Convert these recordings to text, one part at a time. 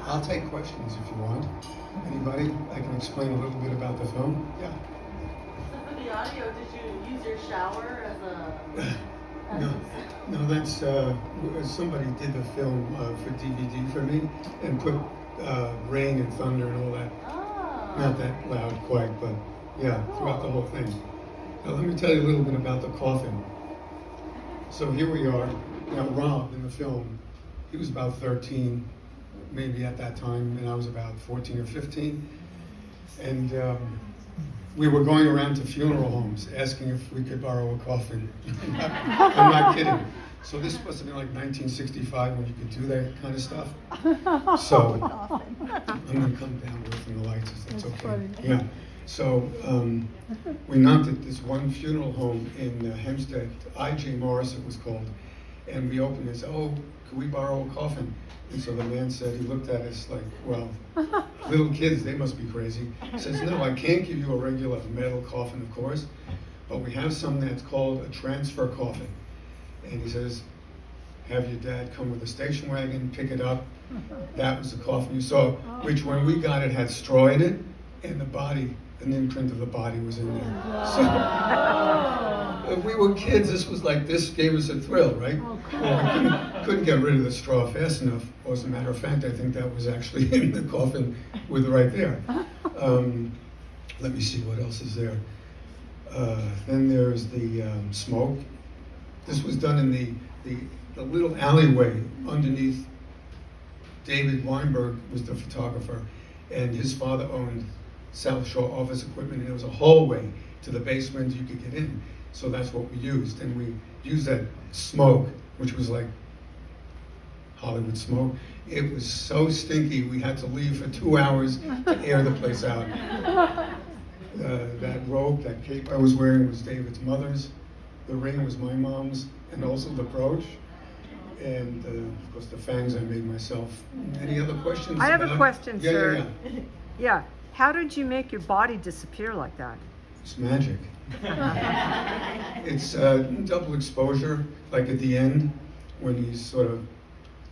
I'll take questions if you want. Anybody? I can explain a little bit about the film. Yeah. So for the audio, did you use your shower as a... No, that's somebody did the film for DVD for me and put rain and thunder and all that. Oh. Not that loud quite, but yeah, throughout the whole thing. Now let me tell you a little bit about the coffin. So here we are. Now Rob in the film, he was about 13, maybe at that time, and I was about 14 or 15. And we were going around to funeral homes asking if we could borrow a coffin. I'm not kidding. So this must have been like 1965 when you could do that kind of stuff. So I'm going to come down away from the lights if that's okay. Funny. Yeah. So we knocked at this one funeral home in Hempstead, I.J. Morris it was called, and we opened and said, "Oh, could we borrow a coffin?" And so the man said, he looked at us like, well, little kids, they must be crazy. He says, "No, I can't give you a regular metal coffin, of course, but we have something that's called a transfer coffin." And he says, "Have your dad come with a station wagon, pick it up." That was the coffin you saw, which when we got it had straw in it, and the body, an imprint of the body was in there. So if we were kids, this gave us a thrill, right? Well, we couldn't get rid of the straw fast enough. Well, as a matter of fact, I think that was actually in the coffin with right there. Let me see what else is there. Then there's the smoke. This was done in the little alleyway underneath. David Weinberg was the photographer, and his father owned South Shore Office Equipment, and there was a hallway to the basement you could get in. So that's what we used, and we used that smoke, which was like Hollywood smoke. It was so stinky, we had to leave for 2 hours to air the place out. That robe, that cape I was wearing was David's mother's. The ring was my mom's, and also the brooch. And of course the fangs I made myself. Any other questions? I have a question, Yeah, sir. yeah. Yeah. How did you make your body disappear like that? It's magic. It's double exposure, like at the end, when he's sort of,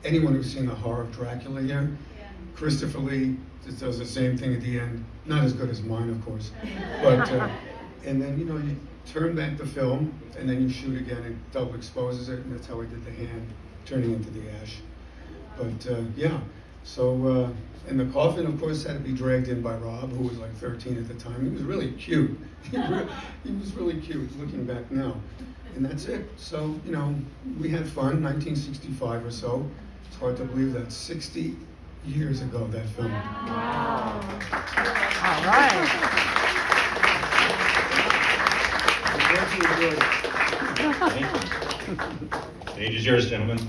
anyone who's seen the horror of Dracula here, Christopher Lee just does the same thing at the end. Not as good as mine, of course. But, and then, you turn back the film, and then you shoot again, and double exposes it, and that's how I did the hand, turning into the ash. But, yeah, so, and the coffin, of course, had to be dragged in by Rob, who was like 13 at the time. He was really cute. He was really cute, looking back now. And that's it. So, we had fun, 1965 or so. It's hard to believe that 60 years ago, that film. Wow. All right. Thank you. Stage is yours, gentlemen.